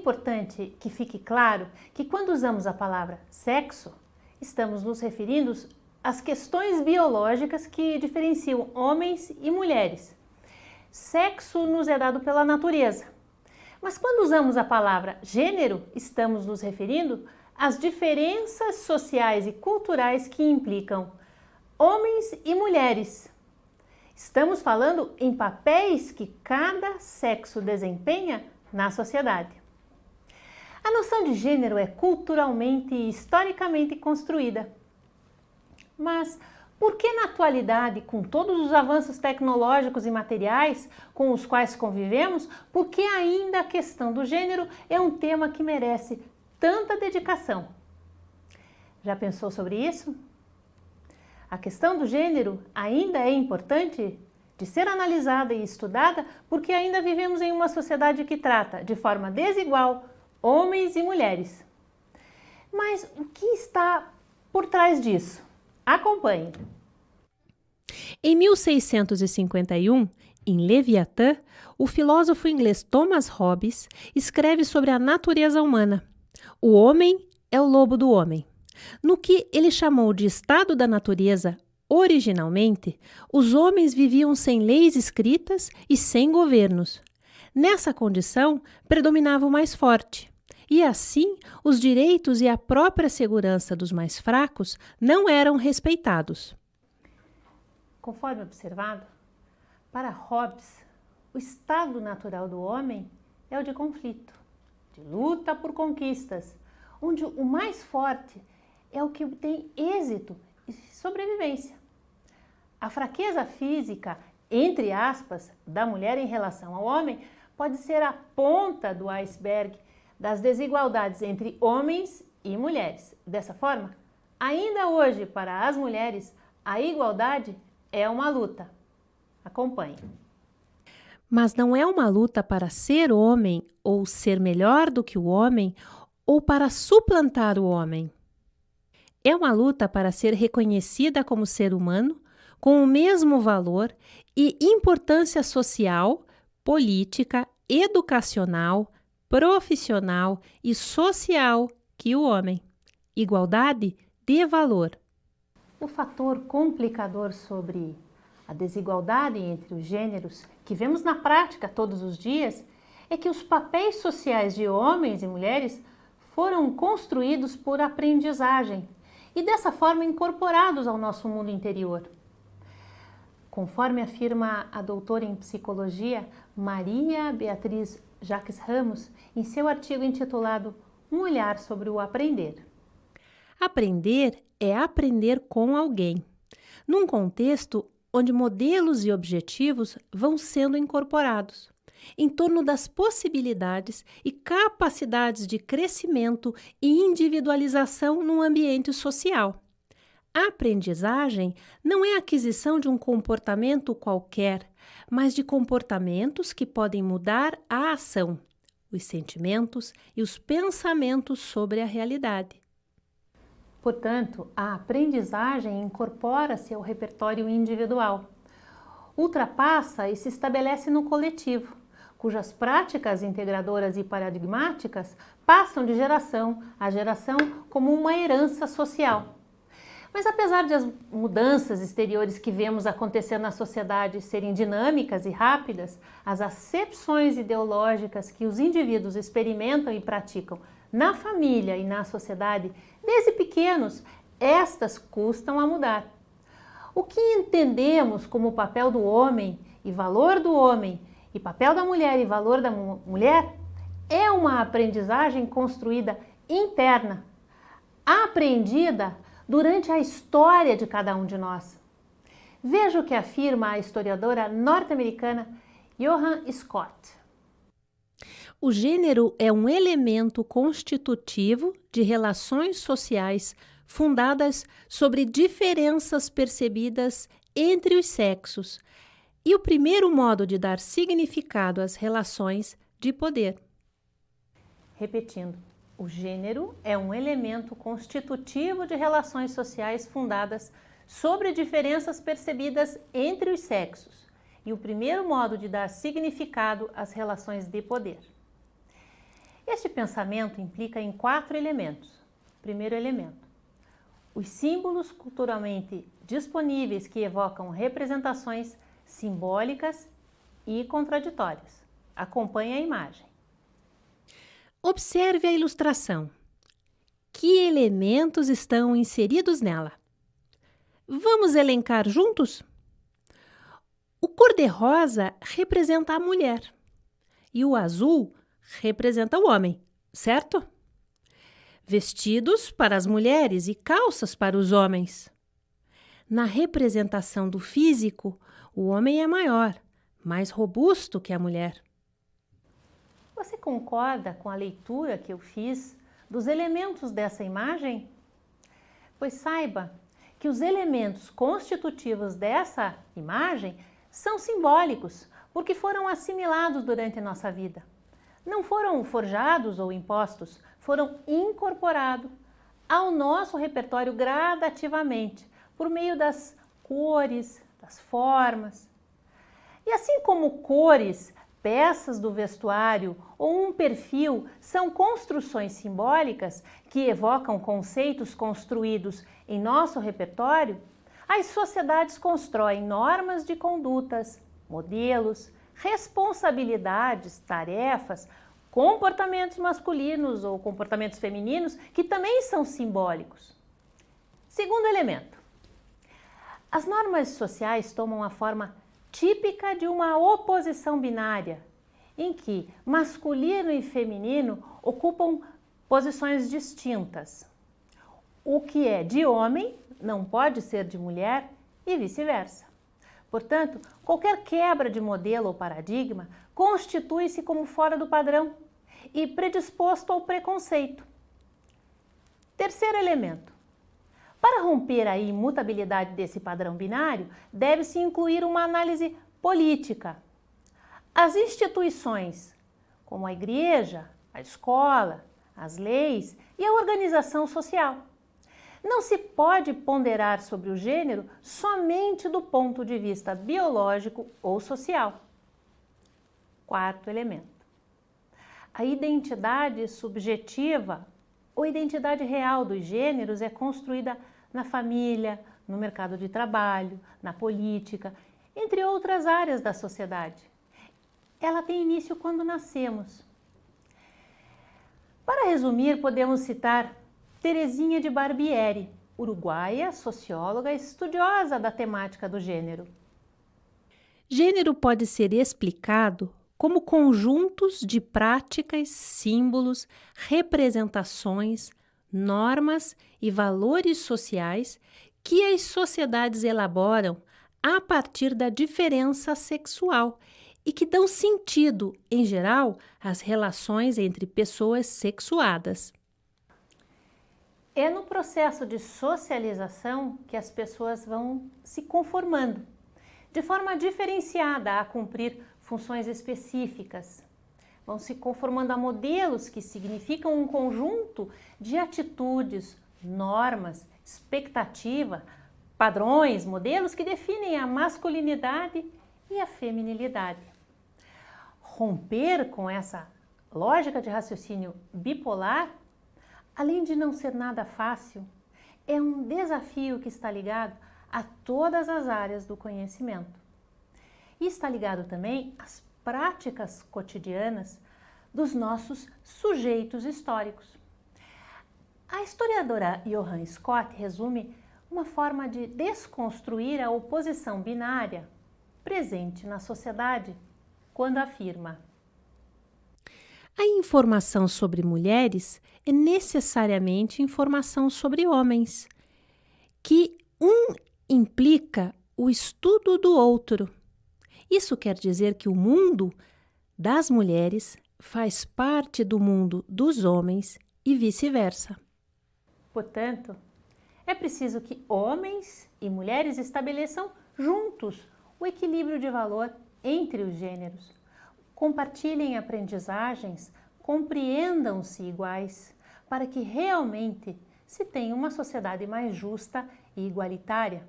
importante que fique claro que quando usamos a palavra sexo, estamos nos referindo às questões biológicas que diferenciam homens e mulheres. Sexo nos é dado pela natureza. Mas quando usamos a palavra gênero, estamos nos referindo às diferenças sociais e culturais que implicam homens e mulheres. Estamos falando em papéis que cada sexo desempenha na sociedade. A noção de gênero é culturalmente e historicamente construída. Mas por que na atualidade, com todos os avanços tecnológicos e materiais com os quais convivemos, por que ainda a questão do gênero é um tema que merece tanta dedicação? Já pensou sobre isso? A questão do gênero ainda é importante de ser analisada e estudada porque ainda vivemos em uma sociedade que trata de forma desigual homens e mulheres. Mas o que está por trás disso? Acompanhe. Em 1651, em Leviatã, o filósofo inglês Thomas Hobbes escreve sobre a natureza humana. O homem é o lobo do homem. No que ele chamou de estado da natureza, originalmente, os homens viviam sem leis escritas e sem governos. Nessa condição, predominava o mais forte. E assim, os direitos e a própria segurança dos mais fracos não eram respeitados. Conforme observado, para Hobbes, o estado natural do homem é o de conflito, de luta por conquistas, onde o mais forte é o que tem êxito e sobrevivência. A fraqueza física, entre aspas, da mulher em relação ao homem pode ser a ponta do iceberg das desigualdades entre homens e mulheres. Dessa forma, ainda hoje, para as mulheres, a igualdade é uma luta. Acompanhe. Mas não é uma luta para ser homem ou ser melhor do que o homem ou para suplantar o homem. É uma luta para ser reconhecida como ser humano, com o mesmo valor e importância social, política, educacional, profissional e social que o homem. Igualdade de valor. O fator complicador sobre a desigualdade entre os gêneros, que vemos na prática todos os dias, é que os papéis sociais de homens e mulheres foram construídos por aprendizagem e dessa forma incorporados ao nosso mundo interior. Conforme afirma a doutora em psicologia Maria Beatriz Jacques Ramos, em seu artigo intitulado Um Olhar sobre o Aprender. Aprender é aprender com alguém, num contexto onde modelos e objetivos vão sendo incorporados, em torno das possibilidades e capacidades de crescimento e individualização no ambiente social. A aprendizagem não é a aquisição de um comportamento qualquer, mas de comportamentos que podem mudar a ação, os sentimentos e os pensamentos sobre a realidade. Portanto, a aprendizagem incorpora-se ao repertório individual, ultrapassa e se estabelece no coletivo, cujas práticas integradoras e paradigmáticas passam de geração a geração como uma herança social. Mas apesar de as mudanças exteriores que vemos acontecer na sociedade serem dinâmicas e rápidas, as acepções ideológicas que os indivíduos experimentam e praticam na família e na sociedade, desde pequenos, estas custam a mudar. O que entendemos como papel do homem e valor do homem e papel da mulher e valor da mulher é uma aprendizagem construída interna, aprendida durante a história de cada um de nós. Veja o que afirma a historiadora norte-americana Joan Scott. O gênero é um elemento constitutivo de relações sociais fundadas sobre diferenças percebidas entre os sexos e o primeiro modo de dar significado às relações de poder. Repetindo, o gênero é um elemento constitutivo de relações sociais fundadas sobre diferenças percebidas entre os sexos e o primeiro modo de dar significado às relações de poder. Este pensamento implica em 4 elementos. Primeiro elemento: os símbolos culturalmente disponíveis que evocam representações simbólicas e contraditórias. Acompanhe a imagem. Observe a ilustração. Que elementos estão inseridos nela? Vamos elencar juntos? O cor-de-rosa representa a mulher e o azul representa o homem, certo? Vestidos para as mulheres e calças para os homens. Na representação do físico, o homem é maior, mais robusto que a mulher. Você concorda com a leitura que eu fiz dos elementos dessa imagem? Pois saiba que os elementos constitutivos dessa imagem são simbólicos, porque foram assimilados durante a nossa vida. Não foram forjados ou impostos, foram incorporados ao nosso repertório gradativamente, por meio das cores, das formas. E assim como cores, peças do vestuário ou um perfil são construções simbólicas que evocam conceitos construídos em nosso repertório, as sociedades constroem normas de condutas, modelos, responsabilidades, tarefas, comportamentos masculinos ou comportamentos femininos que também são simbólicos. Segundo elemento: as normas sociais tomam a forma típica de uma oposição binária, em que masculino e feminino ocupam posições distintas. O que é de homem não pode ser de mulher e vice-versa. Portanto, qualquer quebra de modelo ou paradigma constitui-se como fora do padrão e predisposto ao preconceito. Terceiro elemento: para romper a imutabilidade desse padrão binário, deve-se incluir uma análise política. As instituições, como a igreja, a escola, as leis e a organização social. Não se pode ponderar sobre o gênero somente do ponto de vista biológico ou social. Quarto elemento: a identidade subjetiva ou identidade real dos gêneros é construída na família, no mercado de trabalho, na política, entre outras áreas da sociedade. Ela tem início quando nascemos. Para resumir, podemos citar Terezinha de Barbieri, uruguaia, socióloga, estudiosa da temática do gênero. Gênero pode ser explicado como conjuntos de práticas, símbolos, representações, normas e valores sociais que as sociedades elaboram a partir da diferença sexual e que dão sentido, em geral, às relações entre pessoas sexuadas. É no processo de socialização que as pessoas vão se conformando, de forma diferenciada a cumprir funções específicas. Vão se conformando a modelos que significam um conjunto de atitudes, normas, expectativa, padrões, modelos que definem a masculinidade e a feminilidade. Romper com essa lógica de raciocínio bipolar, além de não ser nada fácil, é um desafio que está ligado a todas as áreas do conhecimento. E está ligado também às práticas cotidianas dos nossos sujeitos históricos. A historiadora Johann Scott resume uma forma de desconstruir a oposição binária presente na sociedade quando afirma: a informação sobre mulheres é necessariamente informação sobre homens, que um implica o estudo do outro. Isso quer dizer que o mundo das mulheres faz parte do mundo dos homens e vice-versa. Portanto, é preciso que homens e mulheres estabeleçam juntos o equilíbrio de valor entre os gêneros, compartilhem aprendizagens, compreendam-se iguais, para que realmente se tenha uma sociedade mais justa e igualitária.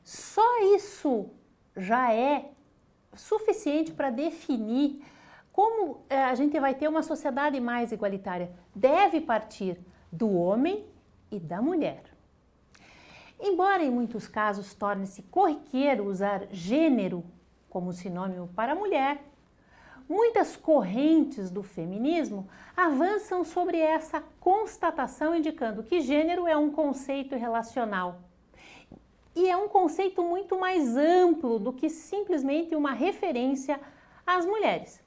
Só isso já é suficiente para definir como a gente vai ter uma sociedade mais igualitária? Deve partir do homem e da mulher. Embora em muitos casos torne-se corriqueiro usar gênero como sinônimo para mulher, muitas correntes do feminismo avançam sobre essa constatação, indicando que gênero é um conceito relacional. E é um conceito muito mais amplo do que simplesmente uma referência às mulheres.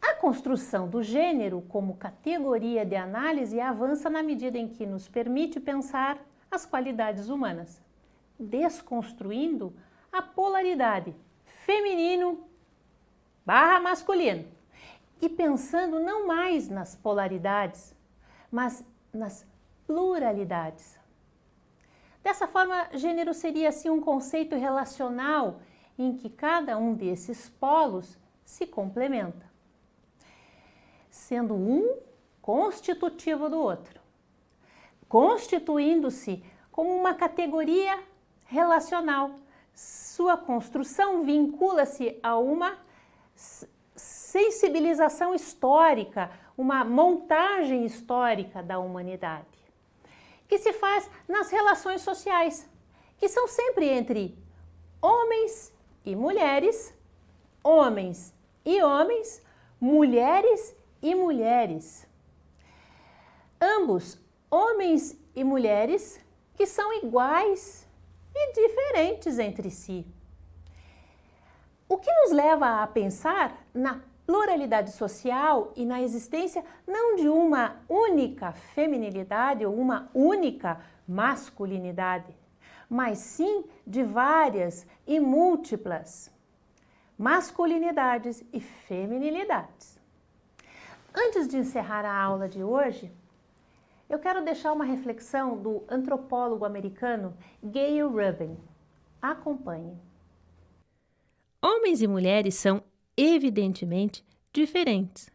A construção do gênero como categoria de análise avança na medida em que nos permite pensar as qualidades humanas, desconstruindo a polaridade feminino/masculino e pensando não mais nas polaridades, mas nas pluralidades. Dessa forma, gênero seria assim um conceito relacional em que cada um desses polos se complementa, sendo um constitutivo do outro, constituindo-se como uma categoria relacional. Sua construção vincula-se a uma sensibilização histórica, uma montagem histórica da humanidade, que se faz nas relações sociais, que são sempre entre homens e mulheres, homens e homens, mulheres e mulheres. Ambos, homens e mulheres, que são iguais e diferentes entre si. O que nos leva a pensar na pluralidade social e na existência não de uma única feminilidade ou uma única masculinidade, mas sim de várias e múltiplas masculinidades e feminilidades. Antes de encerrar a aula de hoje, eu quero deixar uma reflexão do antropólogo americano Gayle Rubin. Acompanhe. Homens e mulheres são evidentemente diferentes,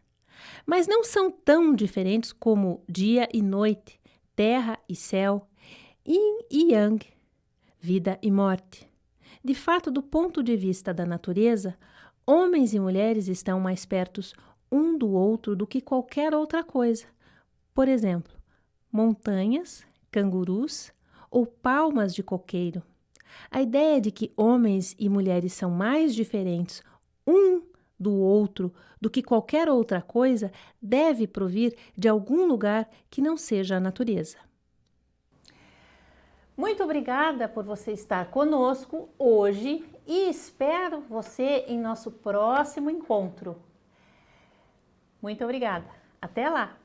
mas não são tão diferentes como dia e noite, terra e céu, yin e yang, vida e morte. De fato, do ponto de vista da natureza, homens e mulheres estão mais perto um do outro do que qualquer outra coisa. Por exemplo, montanhas, cangurus ou palmas de coqueiro. A ideia de que homens e mulheres são mais diferentes um do outro do que qualquer outra coisa deve provir de algum lugar que não seja a natureza. Muito obrigada por você estar conosco hoje e espero você em nosso próximo encontro. Muito obrigada. Até lá!